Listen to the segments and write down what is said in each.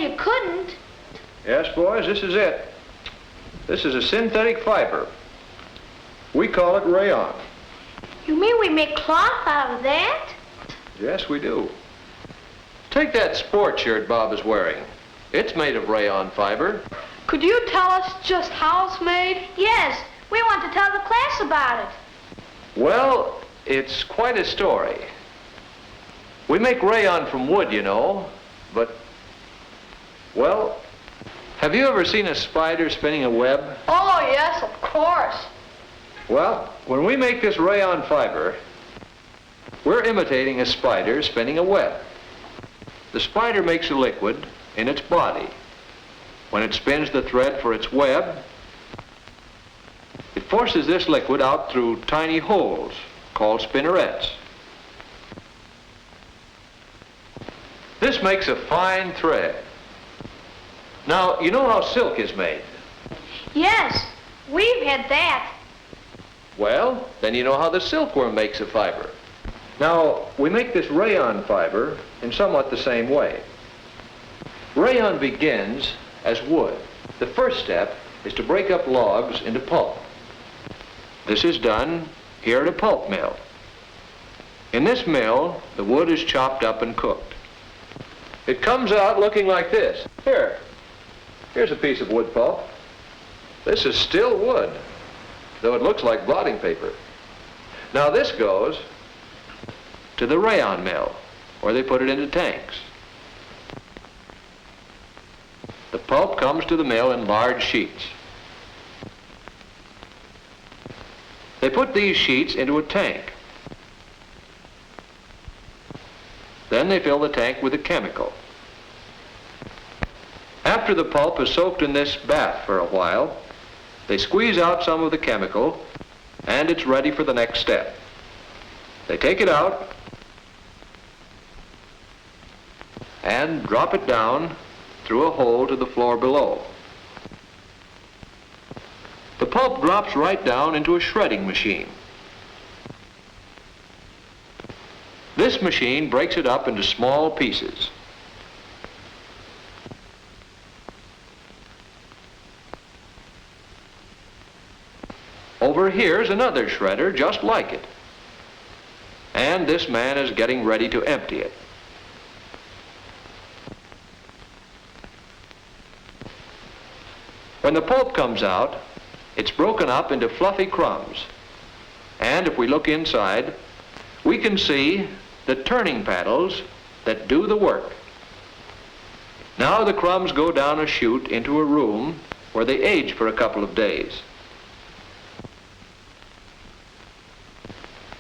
you couldn't. Yes, boys, this is it. This is a synthetic fiber. We call it rayon. You mean we make cloth out of that? Yes, we do. Take that sport shirt Bob is wearing. It's made of rayon fiber. Could you tell us just how it's made? Yes, we want to tell the class about it. Well, it's quite a story. We make rayon from wood, you know, but, well, have you ever seen a spider spinning a web? Oh, yes, of course. Well, when we make this rayon fiber, we're imitating a spider spinning a web. The spider makes a liquid in its body. When it spins the thread for its web, it forces this liquid out through tiny holes called spinnerets. This makes a fine thread. Now, you know how silk is made? Yes, we've had that. Well, then you know how the silkworm makes a fiber. Now, we make this rayon fiber in somewhat the same way. Rayon begins as wood. The first step is to break up logs into pulp. This is done here at a pulp mill. In this mill, the wood is chopped up and cooked. It comes out looking like this. Here's a piece of wood pulp. This is still wood, though it looks like blotting paper. Now this goes to the rayon mill, where they put it into tanks. The pulp comes to the mill in large sheets. They put these sheets into a tank. Then they fill the tank with a chemical. After the pulp is soaked in this bath for a while, they squeeze out some of the chemical, and it's ready for the next step. They take it out and drop it down through a hole to the floor below. The pulp drops right down into a shredding machine. This machine breaks it up into small pieces. Over here's another shredder just like it. And this man is getting ready to empty it. When the pulp comes out, it's broken up into fluffy crumbs. And if we look inside, we can see the turning paddles that do the work. Now the crumbs go down a chute into a room where they age for a couple of days.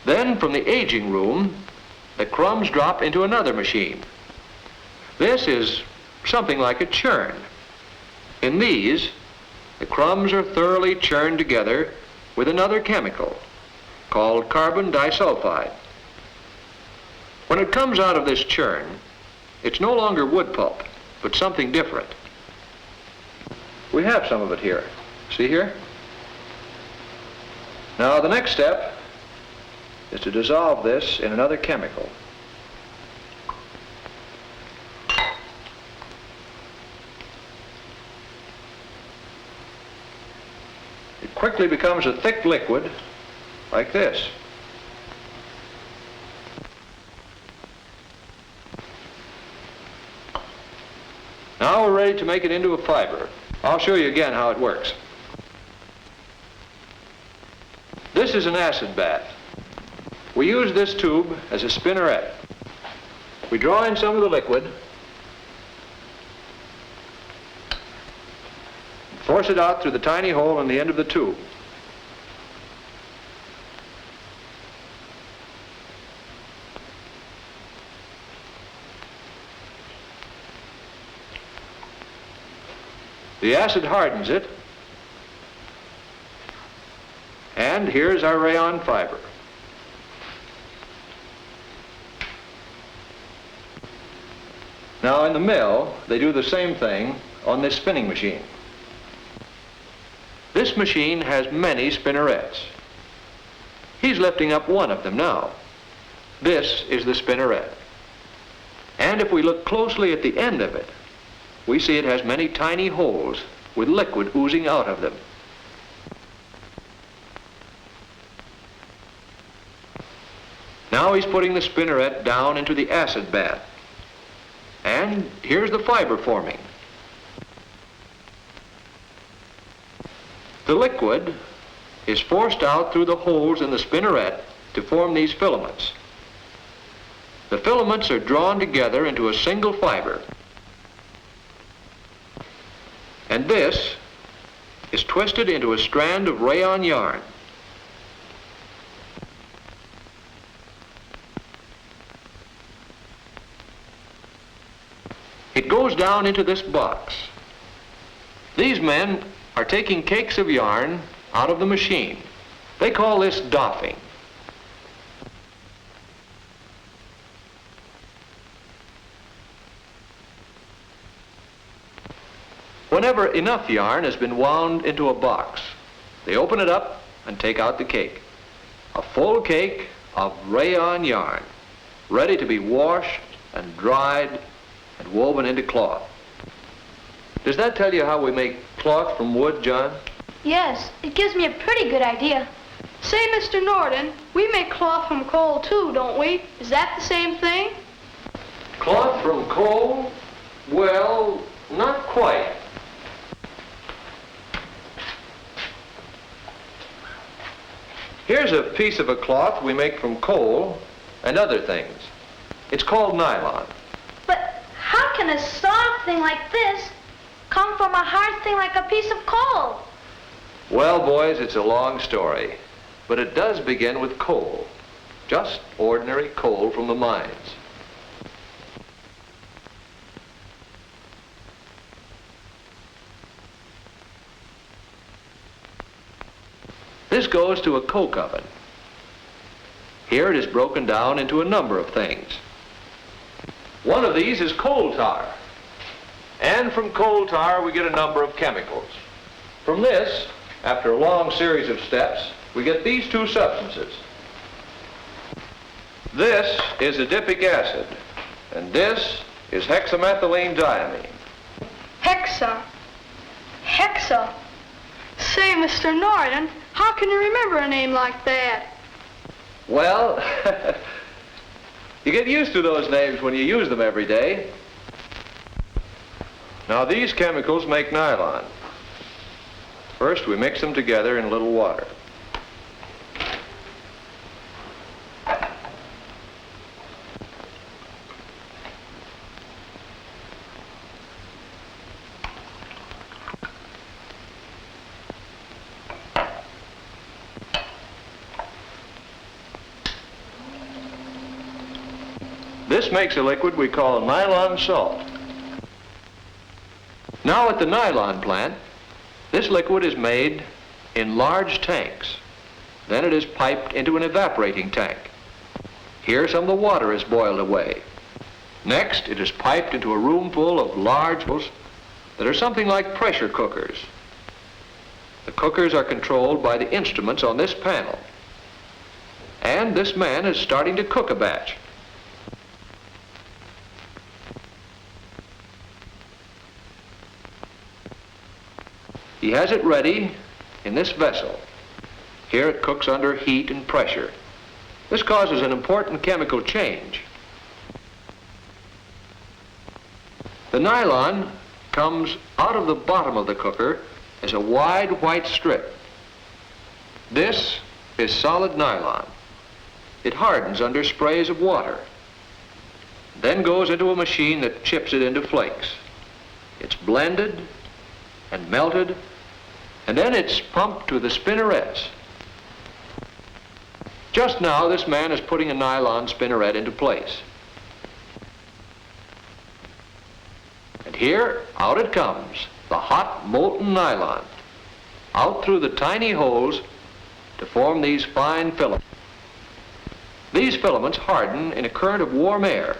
Then from the aging room, the crumbs drop into another machine. This is something like a churn. In these, the crumbs are thoroughly churned together with another chemical called carbon disulfide. When it comes out of this churn, it's no longer wood pulp, but something different. We have some of it here. See here? Now the next step is to dissolve this in another chemical. It quickly becomes a thick liquid like this. Now we're ready to make it into a fiber. I'll show you again how it works. This is an acid bath. We use this tube as a spinneret. We draw in some of the liquid, force it out through the tiny hole in the end of the tube. The acid hardens it, and here's our rayon fiber. Now in the mill, they do the same thing on this spinning machine. This machine has many spinnerets. He's lifting up one of them now. This is the spinneret. And if we look closely at the end of it, we see it has many tiny holes with liquid oozing out of them. Now he's putting the spinneret down into the acid bath. And here's the fiber forming. The liquid is forced out through the holes in the spinneret to form these filaments. The filaments are drawn together into a single fiber. And this is twisted into a strand of rayon yarn. It goes down into this box. These men are taking cakes of yarn out of the machine. They call this doffing. Whenever enough yarn has been wound into a box, they open it up and take out the cake. A full cake of rayon yarn, ready to be washed and dried and woven into cloth. Does that tell you how we make cloth from wood, John? Yes, it gives me a pretty good idea. Say, Mr. Norton, we make cloth from coal too, don't we? Is that the same thing? Cloth from coal? Well, not quite. Here's a piece of a cloth we make from coal and other things. It's called nylon. But how can a soft thing like this come from a hard thing like a piece of coal? Well, boys, it's a long story, but it does begin with coal. Just ordinary coal from the mines. This goes to a coke oven. Here it is broken down into a number of things. One of these is coal tar. And from coal tar we get a number of chemicals. From this, after a long series of steps, we get these two substances. This is adipic acid, and this is hexamethylene diamine. Hexa. Hexa. Say, Mr. Norton, how can you remember a name like that? Well, you get used to those names when you use them every day. Now these chemicals make nylon. First we mix them together in a little water. This makes a liquid we call nylon salt. Now at the nylon plant, this liquid is made in large tanks. Then it is piped into an evaporating tank. Here some of the water is boiled away. Next, it is piped into a room full of large holes that are something like pressure cookers. The cookers are controlled by the instruments on this panel. And this man is starting to cook a batch. He has it ready in this vessel. Here it cooks under heat and pressure. This causes an important chemical change. The nylon comes out of the bottom of the cooker as a wide white strip. This is solid nylon. It hardens under sprays of water, then goes into a machine that chips it into flakes. It's blended and melted, and then it's pumped to the spinnerets. Just now, this man is putting a nylon spinneret into place. And here, out it comes, the hot, molten nylon, out through the tiny holes to form these fine filaments. These filaments harden in a current of warm air.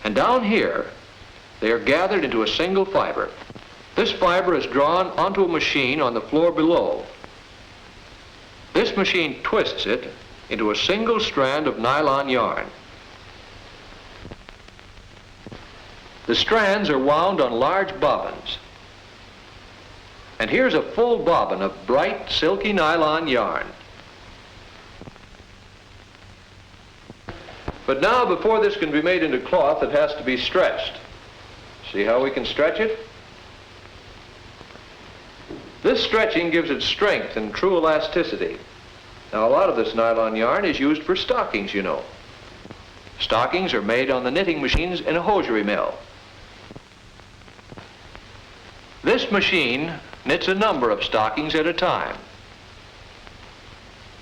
And down here, they are gathered into a single fiber. This fiber is drawn onto a machine on the floor below. This machine twists it into a single strand of nylon yarn. The strands are wound on large bobbins. And here's a full bobbin of bright, silky nylon yarn. But now, before this can be made into cloth, it has to be stretched. See how we can stretch it? This stretching gives it strength and true elasticity. Now, a lot of this nylon yarn is used for stockings, you know. Stockings are made on the knitting machines in a hosiery mill. This machine knits a number of stockings at a time.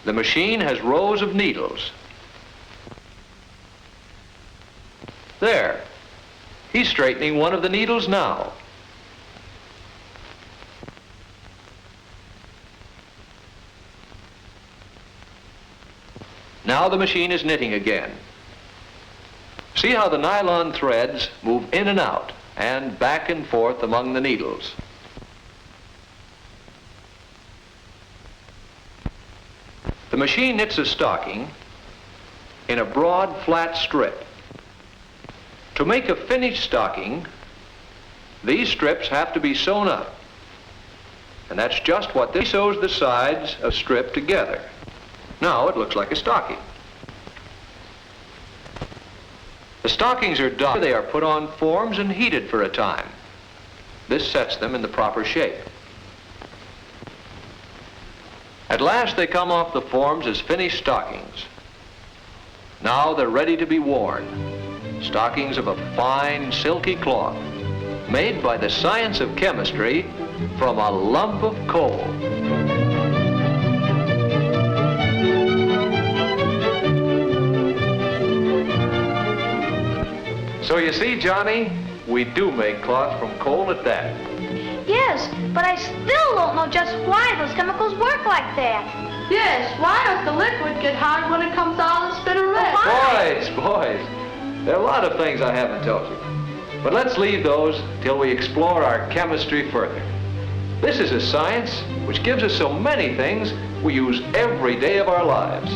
The machine has rows of needles. There. He's straightening one of the needles now. Now the machine is knitting again. See how the nylon threads move in and out and back and forth among the needles. The machine knits a stocking in a broad, flat strip. To make a finished stocking, these strips have to be sewn up. And that's just what this sews the sides of strip together. Now it looks like a stocking. The stockings are done. They are put on forms and heated for a time. This sets them in the proper shape. At last they come off the forms as finished stockings. Now they're ready to be worn. Stockings of a fine, silky cloth, made by the science of chemistry from a lump of coal. So you see, Johnny, we do make cloth from coal at that. Yes, but I still don't know just why those chemicals work like that. Yes, why does the liquid get hard when it comes out of the spinner red? Boys, there are a lot of things I haven't told you. But let's leave those till we explore our chemistry further. This is a science which gives us so many things we use every day of our lives.